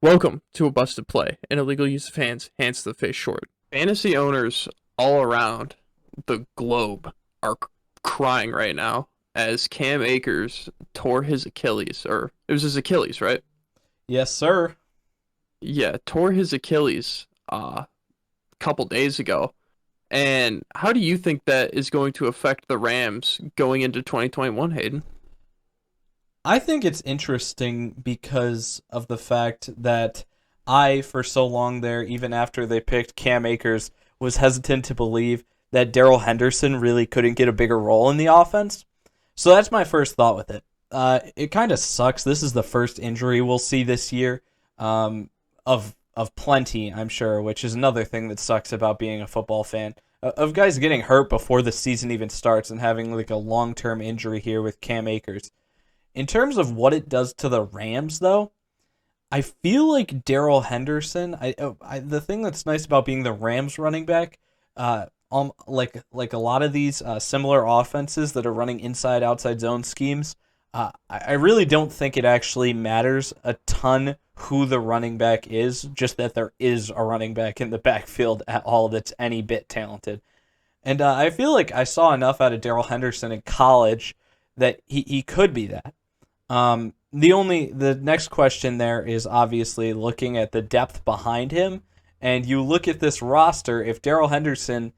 Welcome to a busted play. An illegal use of hands to the face short. Fantasy owners all around the globe are crying right now as Cam Akers tore his Achilles, or it was his Achilles, right? Yes, sir. Yeah, tore his Achilles a couple days ago. And how do you think that is going to affect the Rams going into 2021, Hayden? I think it's interesting because of the fact that I, for so long there, even after they picked Cam Akers, was hesitant to believe that Darrell Henderson really couldn't get a bigger role in the offense. So that's my first thought with it. It kind of sucks. This is the first injury we'll see this year, of plenty, I'm sure, which is another thing that sucks about being a football fan. Of guys getting hurt before the season even starts and having like a long-term injury here with Cam Akers. In terms of what it does to the Rams, though, I feel like Darrell Henderson. The thing that's nice about being the Rams running back, like a lot of these similar offenses that are running inside outside zone schemes, I really don't think it actually matters a ton who the running back is, just that there is a running back in the backfield at all that's any bit talented. And I feel like I saw enough out of Darrell Henderson in college that he could be that. The next question there is obviously looking at the depth behind him, and you look at this roster. If Darrell Henderson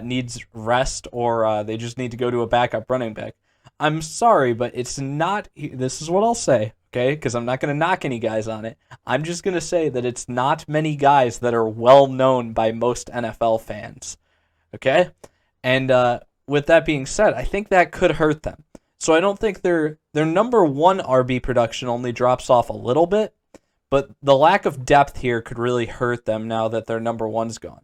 needs rest or they just need to go to a backup running back, I'm sorry, but it's not. This is what I'll say, okay? Because I'm not going to knock any guys on it. I'm just going to say that it's not many guys that are well known by most NFL fans, okay? And with that being said, I think that could hurt them. So I don't think their number one RB production only drops off a little bit, but the lack of depth here could really hurt them now that their number one's gone.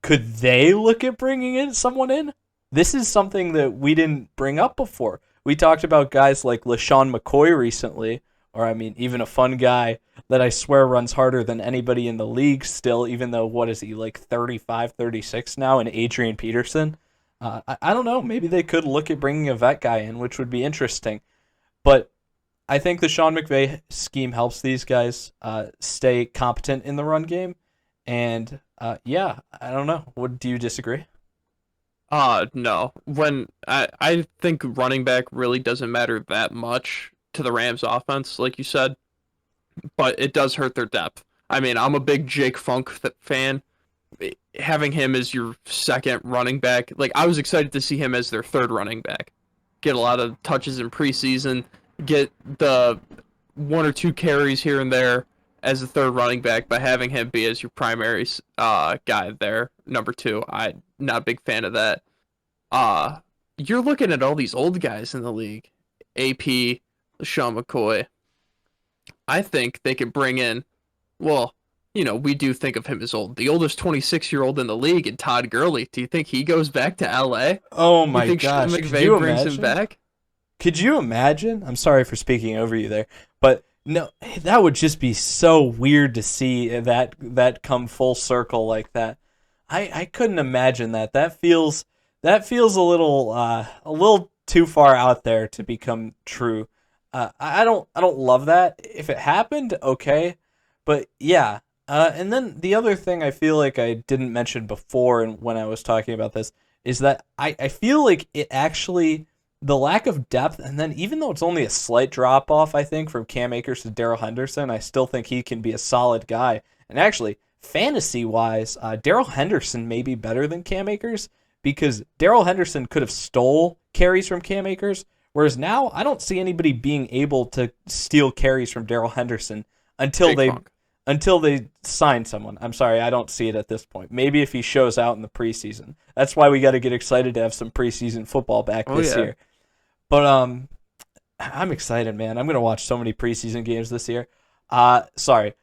Could they look at bringing in someone in? This is something that we didn't bring up before. We talked about guys like LaShawn McCoy recently, or I mean, even a fun guy that I swear runs harder than anybody in the league still, even though, what is he, like 35, 36 now, and Adrian Peterson? I don't know. Maybe they could look at bringing a vet guy in, which would be interesting. But I think the Sean McVay scheme helps these guys stay competent in the run game. And yeah, I don't know. Do you disagree? No. I think running back really doesn't matter that much to the Rams offense, like you said, but it does hurt their depth. I mean, I'm a big Jake Funk fan. Having him as your second running back, like I was excited to see him as their third running back. Get a lot of touches in preseason, get the one or two carries here and there as a third running back, by having him be as your primary guy there, number two. I'm not a big fan of that. Uh you're looking at all these old guys in the league. AP, Sean McCoy. I think they could bring in, well, we do think of him as old. The oldest 26-year-old in the league, and Todd Gurley. Do you think he goes back to LA? Oh You my think Sean gosh. Could you McVay brings him imagine? back? Could you imagine? I'm sorry for speaking over you there, but no, that would just be so weird to see that come full circle like that. I couldn't imagine that. That feels a little too far out there to become true. I don't love that. If it happened, okay, but yeah. And then the other thing I feel like I didn't mention before, and when I was talking about this, is that I feel like it actually, the lack of depth, and then even though it's only a slight drop off, I think from Cam Akers to Darrell Henderson, I still think he can be a solid guy. And actually, fantasy wise, Darrell Henderson may be better than Cam Akers because Darrell Henderson could have stole carries from Cam Akers, whereas now I don't see anybody being able to steal carries from Darrell Henderson until Jake they Funk. until they sign someone. I'm sorry, I don't see it at this point. Maybe if he shows out in the preseason. That's why we got to get excited to have some preseason football back Oh this yeah. year. But I'm excited, man. I'm gonna watch so many preseason games this year. Sorry.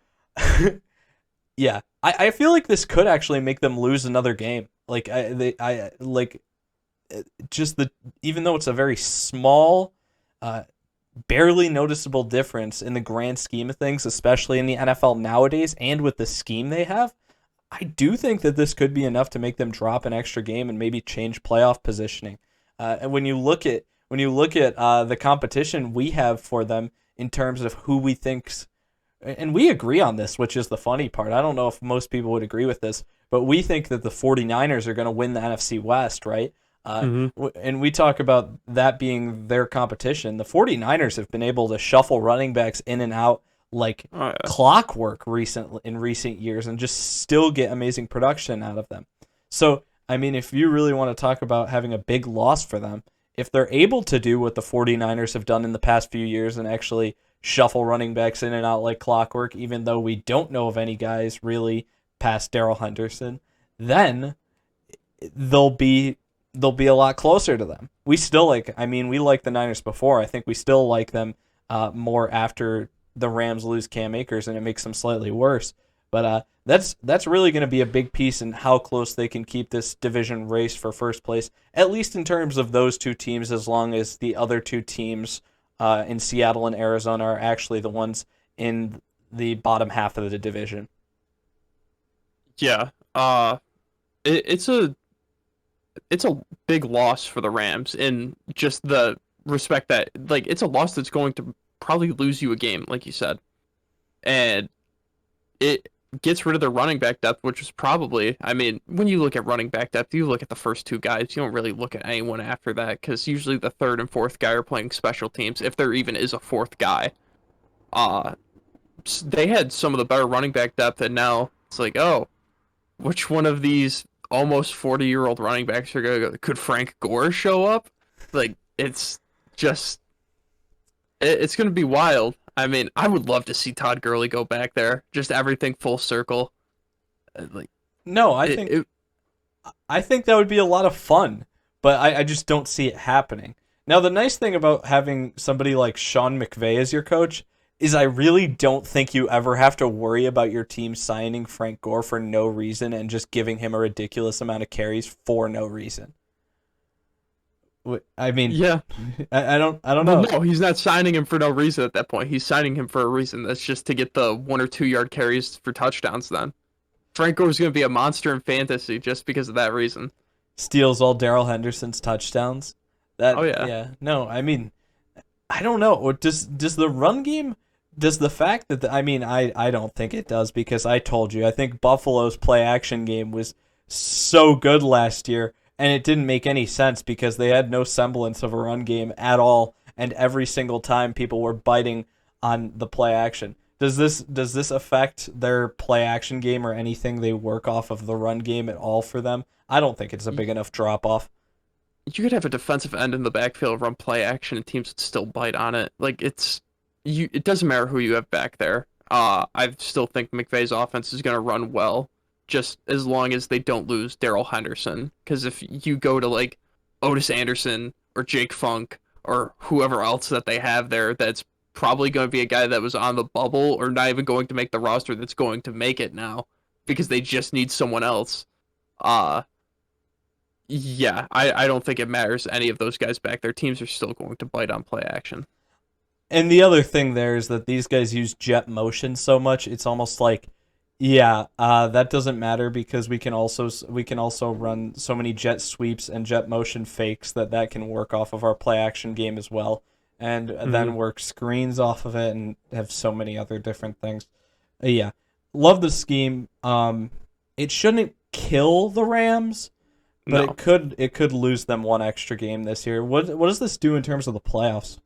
Yeah, I feel like this could actually make them lose another game. Like I like just the even though it's a very small, uh, barely noticeable difference in the grand scheme of things, especially in the NFL nowadays, and with the scheme they have. I do think that this could be enough to make them drop an extra game and maybe change playoff positioning. And when you look at the competition we have for them in terms of who we think's and we agree on this, which is the funny part. I don't know if most people would agree with this, but we think that the 49ers are going to win the NFC West, right? Hmm. And we talk about that being their competition. The 49ers have been able to shuffle running backs in and out like Oh yeah. clockwork in recent years and just still get amazing production out of them. So, I mean, if you really want to talk about having a big loss for them, if they're able to do what the 49ers have done in the past few years and actually shuffle running backs in and out like clockwork, even though we don't know of any guys really past Darrell Henderson, then they'll be a lot closer to them. We still like, I mean, we liked the Niners before. I think we still like them more after the Rams lose Cam Akers, and it makes them slightly worse. But that's really going to be a big piece in how close they can keep this division race for first place, at least in terms of those two teams, as long as the other two teams in Seattle and Arizona are actually the ones in the bottom half of the division. Yeah. It's a big loss for the Rams in just the respect that like it's a loss that's going to probably lose you a game, like you said, and it gets rid of their running back depth, which is probably, I mean, when you look at running back depth, you look at the first two guys. You don't really look at anyone after that because usually the third and fourth guy are playing special teams, if there even is a fourth guy. Uh, they had some of the better running back depth, and now it's like, oh, which one of these almost 40-year-old running backs are gonna go? Could Frank Gore show up? Like, it's just, it's gonna be wild. I mean, I would love to see Todd Gurley go back there. Just everything full circle. Like No, it, it I think that would be a lot of fun, but I just don't see it happening. Now, the nice thing about having somebody like Sean McVay as your coach is I really don't think you ever have to worry about your team signing Frank Gore for no reason and just giving him a ridiculous amount of carries for no reason. I mean, yeah. I don't Well, know. no, he's not signing him for no reason at that point. He's signing him for a reason. That's just to get the 1 or 2 yard carries for touchdowns. Then Frank Gore's gonna be a monster in fantasy just because of that reason. Steals all Darrell Henderson's touchdowns. Oh yeah. Yeah, no, I mean, I don't know. Or does the run game, does the fact that I mean, I don't think it does because I told you I think Buffalo's play action game was so good last year and it didn't make any sense because they had no semblance of a run game at all, and every single time people were biting on the play action. Does this affect their play action game or anything they work off of the run game at all for them? I don't think it's a big enough drop off. You could have a defensive end in the backfield run play action and teams would still bite on it. Like it's you it doesn't matter who you have back there. I still think McVay's offense is gonna run well, just as long as they don't lose Darrell Henderson. Because if you go to like Otis Anderson or Jake Funk or whoever else that they have there, that's probably going to be a guy that was on the bubble or not even going to make the roster that's going to make it now because they just need someone else. Uh yeah, I don't think it matters any of those guys back there. Teams are still going to bite on play action. And the other thing there is that these guys use jet motion so much, it's almost like, yeah, that doesn't matter because we can also run so many jet sweeps and jet motion fakes that can work off of our play action game as well, and Hmm. then work screens off of it and have so many other different things. Yeah, love the scheme. It shouldn't kill the Rams, but No. it could lose them one extra game this year. What does this do in terms of the playoffs?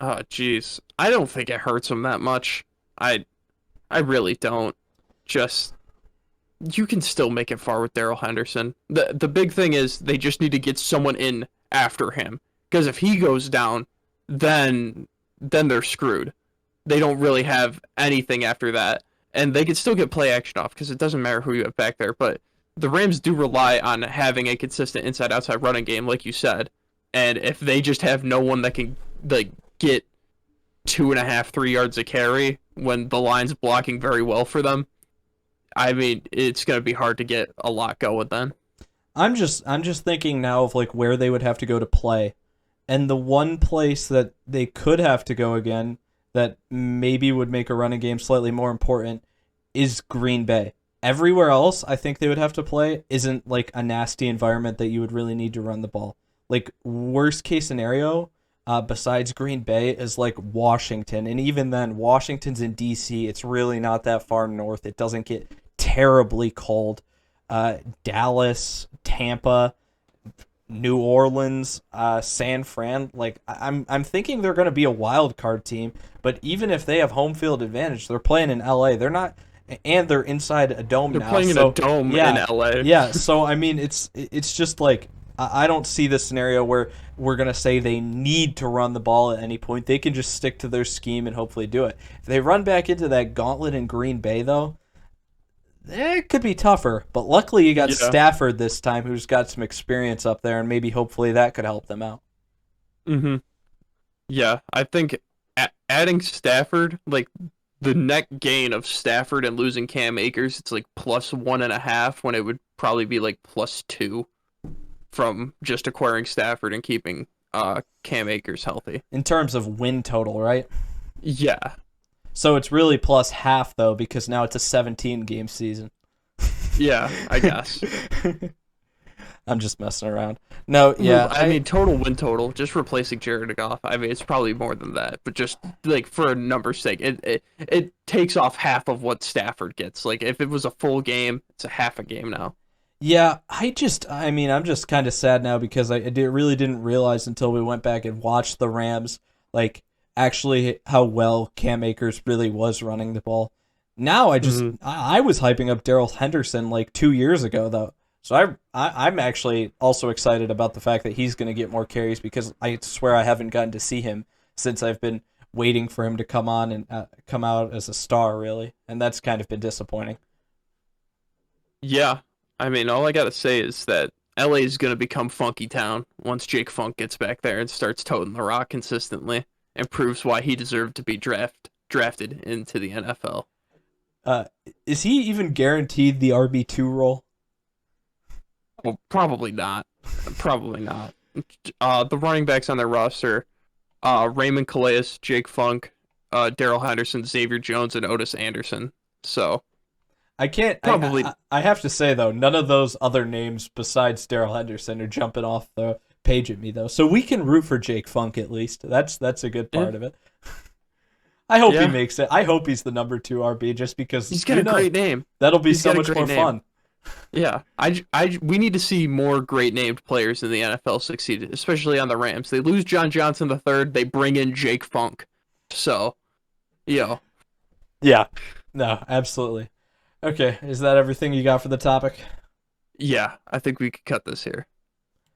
Oh, jeez. I don't think it hurts them that much. I I really don't. Just you can still make it far with Darrell Henderson. The big thing is they just need to get someone in after him. Because if he goes down, then they're screwed. They don't really have anything after that. And they can still get play action off because it doesn't matter who you have back there. But the Rams do rely on having a consistent inside outside running game, like you said. And if they just have no one that can like get 2.5, 3 yards a carry when the line's blocking very well for them, I mean, it's going to be hard to get a lot going then. I'm just thinking now of like where they would have to go to play. And the one place that they could have to go again that maybe would make a running game slightly more important is Green Bay. Everywhere else I think they would have to play isn't like a nasty environment that you would really need to run the ball. Like worst case scenario, besides Green Bay is like Washington, and even then, Washington's in D.C. It's really not that far north. It doesn't get terribly cold. Dallas, Tampa, New Orleans, San Fran. Like I'm thinking they're going to be a wild card team. But even if they have home field advantage, they're playing in L.A. They're not, and they're inside a dome They're now. playing in So a dome in yeah, LA. yeah. So I mean, it's just like I don't see the scenario where we're gonna say they need to run the ball at any point. They can just stick to their scheme and hopefully do it. If they run back into that gauntlet in Green Bay, though, it could be tougher. But luckily, you got Yeah. Stafford this time, who's got some experience up there, and maybe hopefully that could help them out. Mm-hmm. Yeah, I think adding Stafford, like the net gain of Stafford and losing Cam Akers, it's like +1.5 when it would probably be like +2 from just acquiring Stafford and keeping Cam Akers healthy. In terms of win total, right? Yeah, So it's really plus half though, because now it's a 17 game season. yeah, I guess. I'm just messing around. No, yeah, I mean, total win total, just replacing Jared Goff. I mean, it's probably more than that, but just like for a number's sake, it takes off half of what Stafford gets. Like if it was a full game, it's a half a game now. yeah. I mean, I'm just kind of sad now because really didn't realize until we went back and watched the Rams, like actually how well Cam Akers really was running the ball. Now Mhm. I was hyping up Darrell Henderson like 2 years ago though. So I'm actually also excited about the fact that he's going to get more carries because I swear I haven't gotten to see him since I've been waiting for him to come on and come out as a star really, and that's kind of been disappointing. Yeah, I mean, all I gotta say is that LA is gonna become Funky Town once Jake Funk gets back there and starts toting the rock consistently and proves why he deserved to be drafted into the NFL. Uh, is he even guaranteed the RB2 role? Well, probably not. Probably not. The running backs on their roster, Raymond Calais, Jake Funk, Darrell Henderson, Xavier Jones, and Otis Anderson. So I can't. probably, I have to say though, none of those other names besides Darrell Henderson are jumping off the page at me though. So we can root for Jake Funk at least. That's a good yeah, part of it. I hope he yeah. makes it. I hope he's the number 2 RB just because He's got a great name. that'll be He's so got a much great more name. fun. Yeah, we need to see more great named players in the NFL succeed, especially on the Rams. They lose John Johnson the third, they bring in Jake Funk. So, yo, Yeah. No, absolutely. Okay, is that everything you got for the topic? yeah, I think we could cut this here.